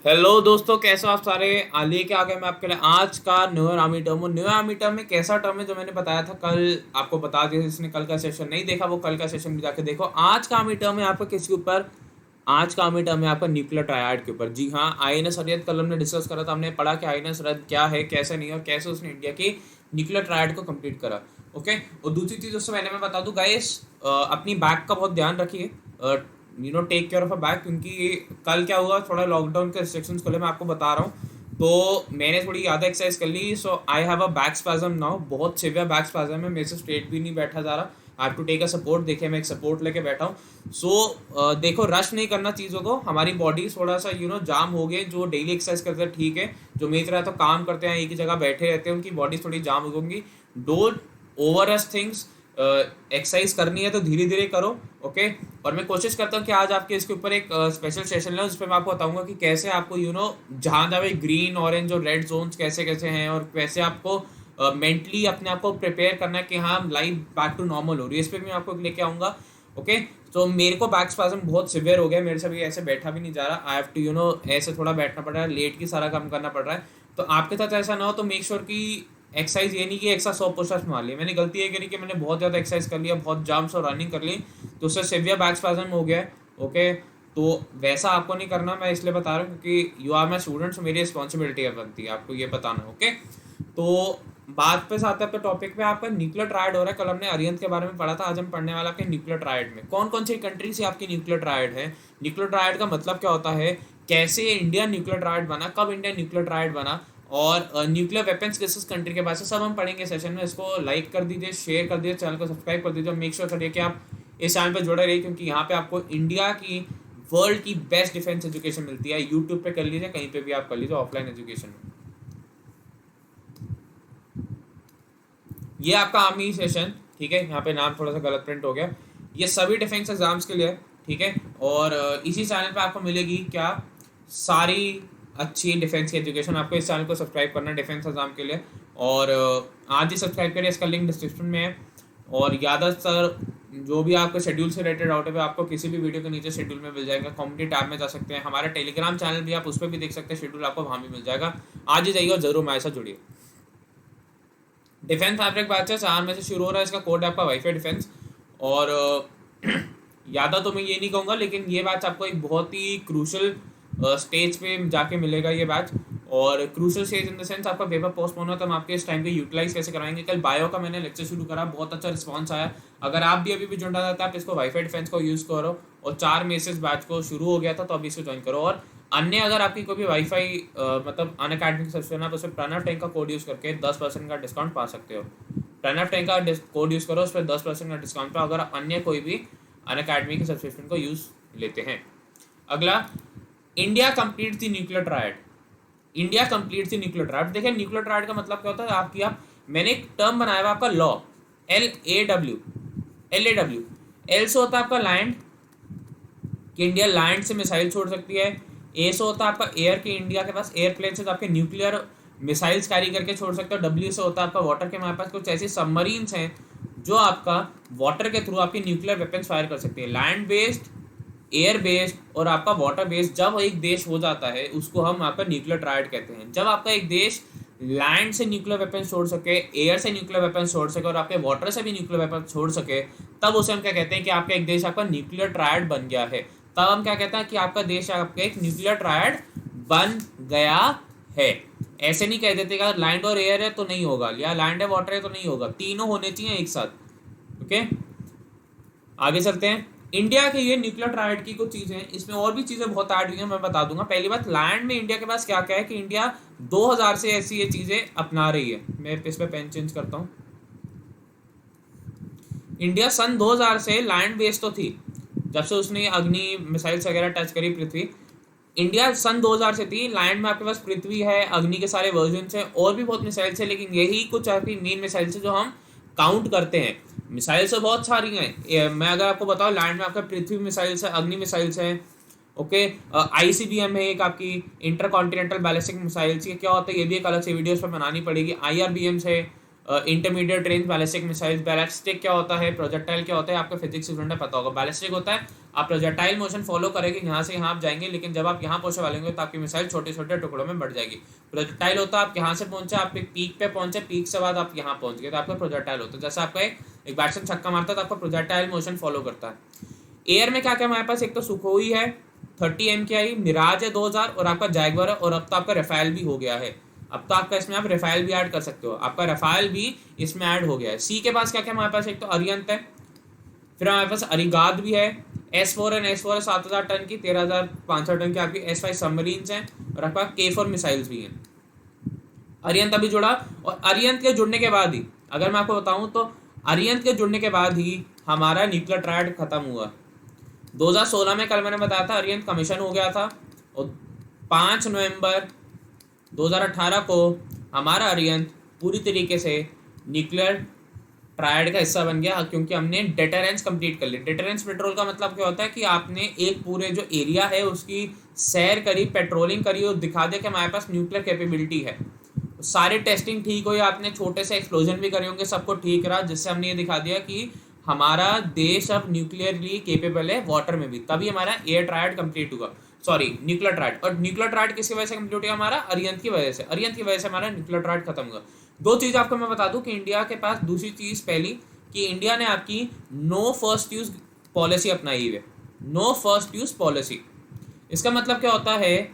Hello दोस्तों, कैसे हो आप सारे। आलिए के आगे मैं आपके लिए आज का new year army term new year army term में कैसा टर्म है जो मैंने बताया था कल। आपको बता दिया, जिसने कल का सेशन नहीं देखा वो कल का सेशन भी जाके देखो। आज का आर्मी टर्म है आपका किसके ऊपर। आज का आर्मी टर्म है आपका न्यूक्लियर ट्रायड के ऊपर। जी हाँ, आईएनएस अरियत कल हमने डिस्कस करा था। हमने पढ़ा कि आईएनएस अरियत क्या है, कैसे नहीं, और कैसे उसने इंडिया की न्यूक्लियर ट्रायड को कंप्लीट करा। ओके। और दूसरी चीज उससे पहले मैं बता दूं गाइस, अपनी बैग का बहुत ध्यान रखिए। Take care of a bag, क्योंकि कल क्या हुआ, थोड़ा लॉकडाउन के रिस्ट्रिक्शंस खुले, मैं आपको बता रहा हूँ। तो मैंने थोड़ी ज़्यादा एक्सरसाइज कर ली, so I have a back spasm now. बहुत सिवियर बैक स्पैज्म है, मेरे से स्ट्रेट भी नहीं बैठा जा रहा। I have to take a support. देखिए मैं एक सपोर्ट लेके बैठा हूँ। देखो, रश नहीं करना चीज़ों को। हमारी बॉडी थोड़ा सा जाम हो गए। जो डेली एक्सरसाइज करते हैं ठीक है, जो मेरी तरह तो काम करते हैं एक ही जगह बैठे रहते हैं, उनकी बॉडी थोड़ी जाम होगी। Don't over rush things. Exercise करनी है तो धीरे धीरे करो। ओके। और मैं कोशिश करता हूँ कि आज आपके इसके ऊपर एक स्पेशल सेशन लें, जिसपे मैं आपको बताऊंगा कि कैसे आपको जहाँ जहाँ ग्रीन ऑरेंज और रेड जोन्स कैसे कैसे हैं, और कैसे आपको मेंटली अपने आप को प्रिपेयर करना है कि हाँ लाइफ बैक टू नॉर्मल हो रही है। इस पर मैं आपको लेके आऊँगा। ओके। तो मेरे को बैक स्पैज्म बहुत सिवियर हो गया, मेरे से अभी ऐसे बैठा भी नहीं जा रहा। आई हैव टू ऐसे थोड़ा बैठना पड़ रहा है, लेट की सारा काम करना पड़ रहा है। तो आपके साथ ऐसा ना हो, तो मेक श्योर कि एक्सरसाइज ये नहीं कि 100 पुशअप्स मार लिए। मैंने गलती ये करी कि मैंने बहुत ज़्यादा एक्सरसाइज कर लिया, बहुत जंप्स और रनिंग कर ली, तो उससे सिवियर बैक स्पैज्म हो गया है। ओके। तो वैसा आपको नहीं करना, मैं इसलिए बता रहा हूँ क्योंकि यू आर माई स्टूडेंट, सो मेरी रिस्पॉन्सिबिलिटी है, बनती है आपको ये बताना। ओके। तो बात पे साथ है आपके टॉपिक पे, आपका न्यूक्लियर ट्रायड हो रहा है। कल हमने अरियंत के बारे में पढ़ा था, आज हम पढ़ने वाला आपके न्यूक्लियर ट्रायड में कौन कौन सी कंट्री से आपकी न्यूक्लियर ट्रायड है। न्यूक्लियर ट्रायड का मतलब क्या होता है, कैसे इंडिया न्यूक्लियर ट्रायड बना, कब इंडिया न्यूक्लियर ट्रायड बना, और न्यूक्लियर वेपन्स किस किस कंट्री के पास है, सब हम पढ़ेंगे सेशन में। इसको लाइक कर दीजिए, शेयर कर दीजिए, चैनल को सब्सक्राइब कर दीजिए, मेक श्योर करिए कि आप इस चैनल पर जुड़े रहिए, क्योंकि यहाँ पे आपको इंडिया की वर्ल्ड की बेस्ट डिफेंस एजुकेशन मिलती है। यूट्यूब पे कर लीजिए, कहीं पे भी आप कर लीजिए, ऑफलाइन एजुकेशन में। ये आपका आर्मी सेशन, ठीक है। यहाँ पे नाम थोड़ा सा गलत प्रिंट हो गया। ये सभी डिफेंस एग्जाम्स के लिए है, ठीक है। और इसी चैनल पे आपको मिलेगी क्या, सारी अच्छी डिफेंस की एजुकेशन। आपको इस चैनल को सब्सक्राइब करना है डिफेंस एग्जाम के लिए, और आज ही सब्सक्राइब करिए, इसका लिंक डिस्क्रिप्शन में है। और ज़्यादातर जो भी आपको शेड्यूल से रिलेटेड आउट है, आपको किसी भी वीडियो के नीचे शेड्यूल में मिल जाएगा। कम्युनिटी टैब में जा सकते हैं, हमारा टेलीग्राम चैनल भी आप उस पर भी देख सकते हैं, शेड्यूल आपको वहाँ भी मिल जाएगा। आज ही जाइए और जरूर हमारे साथ जुड़िए। डिफेंस फैब्रिक बैच है, 4 में से शुरू हो रहा है। इसका कोड है आपका वाईफाई डिफेंस। और ज़्यादा तो मैं ये नहीं कहूँगा, लेकिन ये बैच आपको एक बहुत ही क्रूशल स्टेज पे जाके मिलेगा ये बैच। और crucial stage in the sense, आपका पेपर पोस्टपोन हो तो हम आपके इस टाइम पे यूटिलाइज कैसे कराएंगे। कल बायो का मैंने लेक्चर शुरू करा, बहुत अच्छा रिस्पॉन्स आया। अगर आप भी अभी भी जुड़ना चाहते हैं, आप इसको वाईफाई डिफेंस को यूज़ करो। और 4 में से इस बैच को शुरू हो गया था, तो अभी इसको ज्वाइन करो। और अन्य अगर आपकी कोई भी वाईफाई मतलब अन अकेडमिक सब्सक्रिप्शन, आप उसमें प्रणव टेंक का कोड यूज़ करके 10% का डिस्काउंट पा सकते हो। प्रणव टेंक का कोड यूज़ करो, उस पर 10% का डिस्काउंट पाओ, अगर आप अन्य कोई भी अन अकेडमी के सब्सक्रिप्शन को यूज़ लेते हैं। अगला, India complete the nuclear triad. India complete the nuclear triad. देखिए न्यूक्लियर ट्रायड का मतलब क्या होता है, आपकी मैंने एक टर्म बनाया हुआ आपका लॉ, LAW। एल से होता है आपका लैंड, कि इंडिया लैंड से मिसाइल छोड़ सकती है। ए से होता है आपका एयर, कि इंडिया के पास एयरप्लेन से तो आपके न्यूक्लियर मिसाइल्स कैरी करके छोड़ सकते हो। डब्ल्यू से होता है आपका वाटर, के हमारे पास कुछ ऐसी सबमरीन्स हैं जो आपका वाटर के थ्रू आपकी न्यूक्लियर वेपन्स फायर कर सकती है। लैंड बेस्ड, एयर बेस्ड और आपका वाटर बेस्ड जब एक देश हो जाता है, उसको हम आपका न्यूक्लियर ट्रायड कहते हैं। जब आपका एक देश लैंड से न्यूक्लियर वेपन छोड़ सके, एयर से न्यूक्लियर वेपन छोड़ सके, और आपके वाटर से भी न्यूक्लियर वेपन छोड़ सके, तब उसे हम क्या कहते हैं कि आपका एक देश आपका न्यूक्लियर ट्रायड बन गया है। तब हम क्या कहते हैं कि आपका देश आपका एक न्यूक्लियर ट्रायड बन गया है। ऐसे नहीं कह देते कि अगर लैंड और एयर है तो नहीं होगा, या लैंड है वाटर है तो नहीं होगा, तीनों होने चाहिए एक साथ। ओके। आगे चलते हैं। इंडिया के ये न्यूक्लियर ट्रायड की कुछ चीज़ें हैं, इसमें और भी चीज़ें बहुत ऐड हुई हैं, मैं बता दूंगा। पहली बात, लैंड में इंडिया के पास क्या क्या है, कि इंडिया 2000 से ऐसी ये चीज़ें अपना रही है। मैं इस पर पेन चेंज करता हूँ। इंडिया सन 2000 से लैंड बेस्ड तो थी, जब से उसने अग्नि मिसाइल्स वगैरह टच करी पृथ्वी। इंडिया सन 2000 से थी लैंड में, आपके पास पृथ्वी है, अग्नि के सारे वर्जन है, और भी बहुत मिसाइल्स है, लेकिन यही कुछ आपकी मेन मिसाइल्स है जो हम काउंट करते हैं। मिसाइल्स तो बहुत सारी हैं, मैं अगर आपको बताऊं, लैंड में आपका पृथ्वी मिसाइल्स है, अग्नि मिसाइल्स है। ओके। ICBM है एक आपकी, इंटर कॉन्टिनेंटल बैलिस्टिक मिसाइल्स। ये क्या होता है, ये भी एक अलग से वीडियोस पर बनानी पड़ेगी। IRBMs है, intermediate range ballistic missiles. Ballistic क्या होता है, प्रोजेक्टाइल क्या होता है, आपका फिजिक्स स्टूडेंट है पता होगा। बैलिस्टिक होता है आप प्रोजेक्टाइल मोशन फॉलो करेंगे, यहाँ से यहाँ आप जाएंगे, लेकिन जब आप यहाँ पहुंचे वाले होंगे तो आपकी मिसाइल छोटे छोटे टुकड़ों में बढ़ जाएगी। प्रोजेक्टाइल होता है आप यहाँ से पहुंचे, आप एक पीक पे पहुंचे, पीक से बाद आप यहाँ पहुंच गए तो आपका प्रोजेक्टाइल होता है। जैसे आपका एक बैट्समैन छक्का मारता है तो आपका प्रोजेक्टाइल मोशन फॉलो करता है। एयर में क्या क्या हमारे पास, एक तो सुखोई है 30 MKI, मिराज है 2000 और आपका जैगवार है, और अब तो आपका रफाल भी हो गया है। अब तो आपका इसमें आप रफाल भी ऐड कर सकते हो, आपका रफाल भी इसमें ऐड हो गया है। सी के पास क्या क्या हमारे पास, एक तो अरियंत है, फिर हमारे पास अरिगाद भी है, S4 है, S4 है 7000 टन की, 13500 टन की आपकी S5 सबमरीन्स हैं, और आपका K4 मिसाइल्स भी हैं। अरियंत अभी जुड़ा, और अरियंत के जुड़ने के बाद ही अगर मैं आपको बताऊं तो अरियंत के जुड़ने के बाद ही हमारा न्यूक्लियर ट्रायड खत्म हुआ। 2016 में कल मैंने बताया था अरियंत कमीशन हो गया था, और 5 नवंबर 2018 को हमारा अरियंत पूरी तरीके से न्यूक्लियर ट्रायड का हिस्सा बन गया, क्योंकि हमने डेटरेंस कंप्लीट कर ली। डेटरेंस पेट्रोल का मतलब क्या होता है कि आपने एक पूरे जो एरिया है उसकी सैर करी, पेट्रोलिंग करी और दिखा दिया कि हमारे पास न्यूक्लियर कैपेबिलिटी है। सारी टेस्टिंग ठीक हुई, आपने छोटे से एक्सप्लोजन भी करे होंगे, सबको ठीक रहा, जिससे हमने ये दिखा दिया कि हमारा देश अब न्यूक्लियरली केपेबल है वाटर में भी। तभी हमारा एयर ट्रायड कंप्लीट हुआ, सॉरी न्यूक्लियर ट्रायड। और न्यूक्लियर ट्रायड किसकी वजह से कंप्लीट हुआ, हमारा अरियंत की वजह से। अरियंत की वजह से हमारा न्यूक्लियर ट्रायड खत्म हुआ। दो चीज़ आपको मैं बता दूं कि इंडिया के पास, दूसरी चीज़ पहली कि इंडिया ने आपकी नो फर्स्ट यूज पॉलिसी अपनाई हुई है। नो फर्स्ट यूज पॉलिसी, इसका मतलब क्या होता है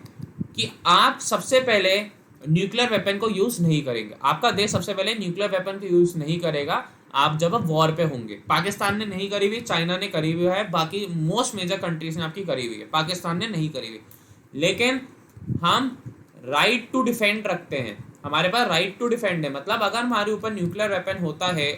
कि आप सबसे पहले न्यूक्लियर वेपन को यूज़ नहीं करेंगे। आपका देश सबसे पहले न्यूक्लियर वेपन को यूज़ नहीं करेगा आप जब वॉर पे होंगे। पाकिस्तान ने नहीं करी हुई, चाइना ने करी हुई है, बाकी मोस्ट मेजर कंट्रीज ने आपकी करी हुई है, पाकिस्तान ने नहीं करी हुई। लेकिन हम राइट टू डिफेंड रखते हैं, हमारे पास राइट टू डिफेंड है। मतलब अगर हमारे ऊपर न्यूक्लियर वेपन होता है,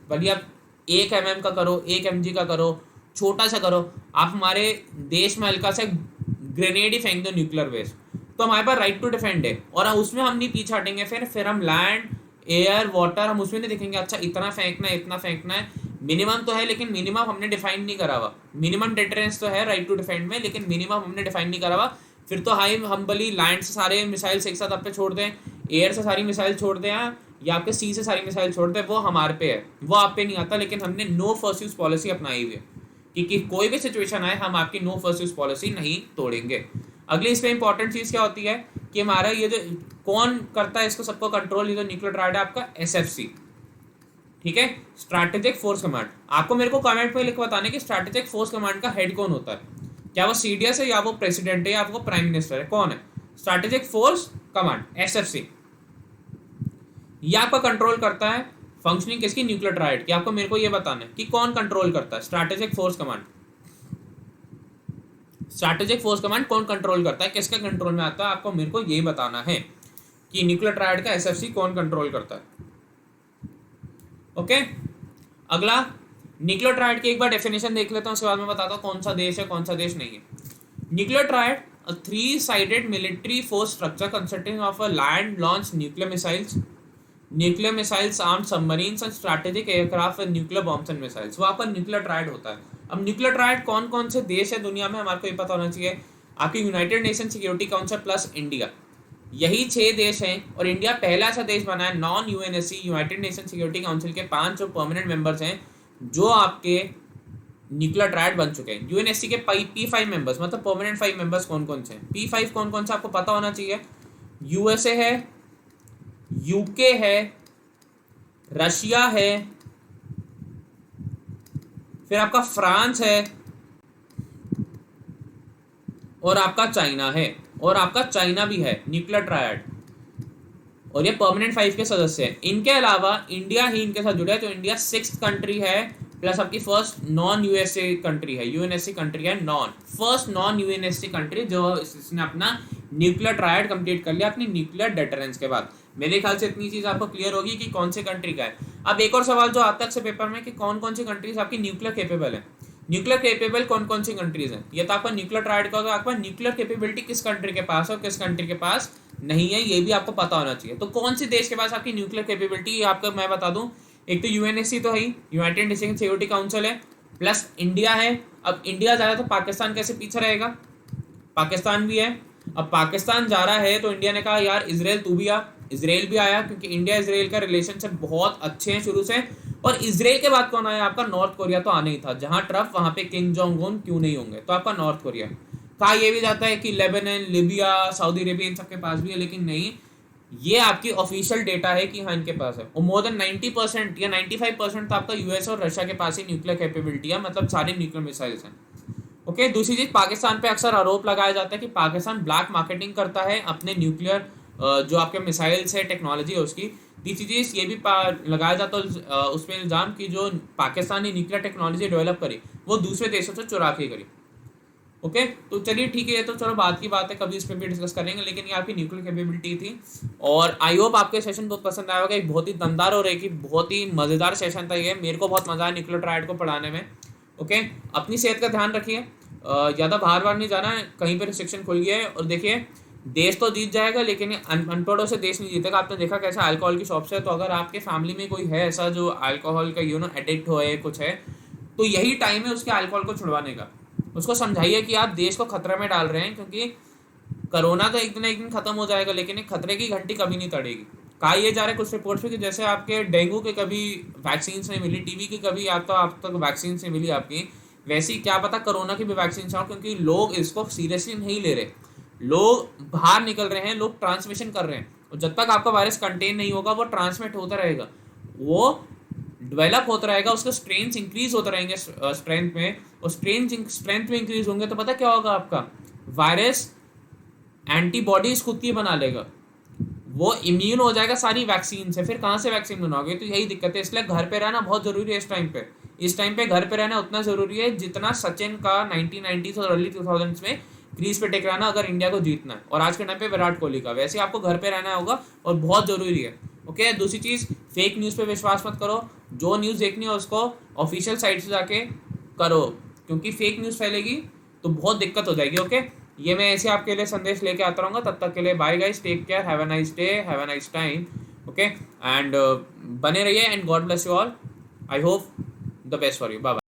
भले आप 1 mm का करो, 1 mg का करो, छोटा सा करो, आप हमारे देश में हल्का सा ग्रेनेड ही फेंक दो न्यूक्लियर वेस्ट, तो हमारे पास राइट टू डिफेंड है, और उसमें हम नहीं पीछे हटेंगे। फिर हम लैंड, एयर, वाटर, हम उसमें नहीं देखेंगे अच्छा इतना फेंकना है, इतना फेंकना है। मिनिमम तो है, लेकिन मिनिमम हमने डिफाइन नहीं करा हुआ। मिनिमम डेटरेंस तो है राइट टू डिफेंड में, लेकिन मिनिमम हमने डिफाइन नहीं करा हुआ। फिर तो हाई हम भली लैंड से सारे मिसाइल्स एक साथ आप पे छोड़ दें, एयर से सारी मिसाइल छोड़ दें, या आपके सी से सारी मिसाइल छोड़ दें, वो हमारे पे है, वो आप पे नहीं आता। लेकिन हमने नो फर्स्ट यूज पॉलिसी अपनाई हुई है कि कोई भी सिचुएशन आए हम आपकी नो फर्स्ट यूज पॉलिसी नहीं तोड़ेंगे। अगली इसमें इंपॉर्टेंट चीज़ क्या होती है कि हमारा ये जो कौन करता है इसको सबको कंट्रोल, ये जो न्यूक्लियर ट्रायड है आपका SFC, ठीक है, स्ट्रैटेजिक फोर्स कमांड। आपको मेरे को कमेंट में लिख के बताने कि स्ट्रैटेजिक फोर्स कमांड का हेड कौन होता है, क्या वो CDS है, या वो प्रेसिडेंट है, या वो प्राइम मिनिस्टर है, कौन है स्ट्रैटेजिक फोर्स कमांड SFC। ये आपका कंट्रोल करता है फंक्शनिंग किसकी, न्यूक्लियर ट्रायड की। आपको मेरे को ये बताना है कि कौन कंट्रोल करता है strategic force command. Strategic force command कौन कंट्रोल करता है, किसके कंट्रोल में आता है, आपको मेरे को ये बताना है कि न्यूक्लियर ट्रायड का SFC कौन कंट्रोल करता है। ओके, अगला न्यूक्लियर ट्रायड की एक बार डेफिनेशन देख लेता हूं, उसके बाद मैं बताता हूं कौन सा देश है कौन सा देश नहीं है। Nuclear triad, a three-sided military force structure consisting of a land-launched nuclear missiles, armed submarines and strategic aircraft with nuclear bombs and missiles। वो आपका न्यूक्लियर ट्रायड होता है। अब न्यूक्लियर ट्रायड कौन कौन से देश है दुनिया में, हमारे को ये पता होना चाहिए। आपकी United nation security council plus India, यही 6 देश हैं, और इंडिया पहला ऐसा देश बना है non UNSC United nation security council के 5 जो परमानेंट मेंबर्स हैं जो आपके न्यूक्लियर ट्रायड बन चुके हैं। यूएनएससी के P5 मेंबर्स, मतलब परमानेंट 5 मेंबर्स कौन कौन से हैं, P5 कौन कौन से आपको पता होना चाहिए। USA है, UK है, रशिया है, फिर आपका फ्रांस है, और आपका चाइना है, और आपका चाइना भी है न्यूक्लियर ट्रायड, और ये परमानेंट 5 के सदस्य हैं। इनके अलावा इंडिया ही इनके साथ जुड़ा है, तो इंडिया 6th कंट्री है, प्लस आपकी फर्स्ट नॉन USA कंट्री है, UNSC कंट्री है, फर्स्ट नॉन UNSC कंट्री जो इसने अपना न्यूक्लियर ट्रायड कंप्लीट कर लिया अपनी न्यूक्लियर डेटरेंस के बाद। मेरे ख्याल से इतनी चीज आपको क्लियर होगी कि कौन से कंट्री का है। अब एक और सवाल जो आता है अक्सर पेपर में कि कौन कौन सी कंट्रीज आपकी न्यूक्लियर केपेबल है। न्यूक्लियर केपेबल कौन कौन सी कंट्रीज हैं, ये तो आपका न्यूक्लियर ट्रायड का होगा। आपका न्यूक्लियर केपेबिलिटी किस कंट्री के पास है और किस कंट्री के पास नहीं है, ये भी आपको पता होना चाहिए। तो कौन से देश के पास आपकी न्यूक्लियर केपेबिलिटी, आपको मैं बता दूं, एक तो UNSC तो है, यूनाइटेड नेशन सिक्योरिटी काउंसिल है, प्लस इंडिया है। अब इंडिया जा रहा है तो पाकिस्तान कैसे पीछे रहेगा, पाकिस्तान भी है। अब पाकिस्तान जा रहा है तो इंडिया ने कहा यार इजराइल तू भी आ, इसराइल भी आया, क्योंकि इंडिया इसराइल का रिलेशनशिप बहुत अच्छे हैं शुरू से। और इसराइल के बाद कौन आया आपका? नॉर्थ कोरिया तो आना ही था, जहां ट्रम्प वहां पे किम जोंग उन क्यों नहीं होंगे, तो आपका नॉर्थ कोरिया। कहा ये भी जाता है कि लेबनान, लिबिया, सऊदी अरेबिया इन सबके पास भी है, लेकिन नहीं, ये आपकी ऑफिशियल डेटा है कि हाँ इनके पास है। और मोर देन 90% या 95% तो आपका यूएस और रशिया के पास ही न्यूक्लियर कैपेबिलिटी है, मतलब सारे न्यूक्लियर मिसाइल्स हैं। ओके, दूसरी चीज, पाकिस्तान पे अक्सर आरोप लगाया जाता है कि पाकिस्तान ब्लैक मार्केटिंग करता है अपने न्यूक्लियर जो आपके मिसाइल्स है, टेक्नोलॉजी है उसकी। तीसरी चीज ये भी लगाया जाता है उस पर इल्जाम कि जो पाकिस्तान ने न्यूक्लियर टेक्नोलॉजी डेवलप करी वो दूसरे देशों से चुरा के करी। ओके, तो चलिए ठीक है, ये तो चलो बात की बात है, कभी इस पर भी डिस्कस करेंगे, लेकिन ये आपकी न्यूक्लियर कैपेबिलिटी थी। और आई होप आपके सेशन बहुत पसंद आया होगा, एक बहुत ही दमदार और एक ही बहुत ही मज़ेदार सेशन था ये, मेरे को बहुत मज़ा आया न्यूक्लियर ट्रायड को पढ़ाने में। ओके, अपनी सेहत का ध्यान रखिए, ज़्यादा बाहर बाहर नहीं जाना है, कहीं पर रिस्ट्रिक्शन खुल गया है। और देखिए, देश तो जीत जाएगा लेकिन अनपढ़ों से देश नहीं जीतेगा। आपने देखा कैसा अल्कोहल की शॉप से, तो अगर आपके फैमिली में कोई है ऐसा जो अल्कोहल का एडिक्ट हो है कुछ है, तो यही टाइम है उसके अल्कोहल को छुड़वाने का। उसको समझाइए कि आप देश को खतरे में डाल रहे हैं, क्योंकि कोरोना तो एक दिन खत्म हो जाएगा, लेकिन एक खतरे की घंटी कभी नहीं तड़ेगी। कहा यह जा रहा है कुछ रिपोर्ट्स में कि जैसे आपके डेंगू के कभी वैक्सीन नहीं मिली, टीबी की कभी आप तक वैक्सीन नहीं मिली आपकी, वैसे ही क्या पता कोरोना की भी वैक्सीन हो, क्योंकि लोग इसको सीरियसली नहीं ले रहे, लोग बाहर निकल रहे हैं, लोग ट्रांसमिशन कर रहे हैं। और जब तक आपका वायरस कंटेन नहीं होगा वो ट्रांसमिट होता रहेगा, वो डेवलप होता रहेगा, उसके स्ट्रेन्स इंक्रीज होते रहेंगे स्ट्रेंथ में, और स्ट्रेंथ में इंक्रीज होंगे तो पता क्या होगा, आपका वायरस एंटीबॉडीज खुद की बना लेगा, वो इम्यून हो जाएगा सारी वैक्सीन से। फिर कहाँ से वैक्सीन बनाओगे? तो यही दिक्कत है, इसलिए घर पे रहना बहुत जरूरी है इस टाइम पे घर पे रहना उतना जरूरी है जितना सचिन का 1990s और अर्ली 2000s में क्रीज पे टेक रहना, अगर इंडिया को जीतना है। और आज के टाइम पे विराट कोहली का, वैसे आपको घर पे रहना होगा और बहुत जरूरी है। ओके, दूसरी चीज, फेक न्यूज़ पे विश्वास मत करो, जो न्यूज़ देखनी है उसको ऑफिशियल साइट से जाके करो, क्योंकि फेक न्यूज़ फैलेगी तो बहुत दिक्कत हो जाएगी। ओके, ये मैं ऐसे आपके लिए संदेश लेके आता रहूँगा, तब तक के लिए bye guys, take care, have a nice day, have a nice time. Okay, and बने रहिए, and God bless you all, I hope the best for you, bye bye.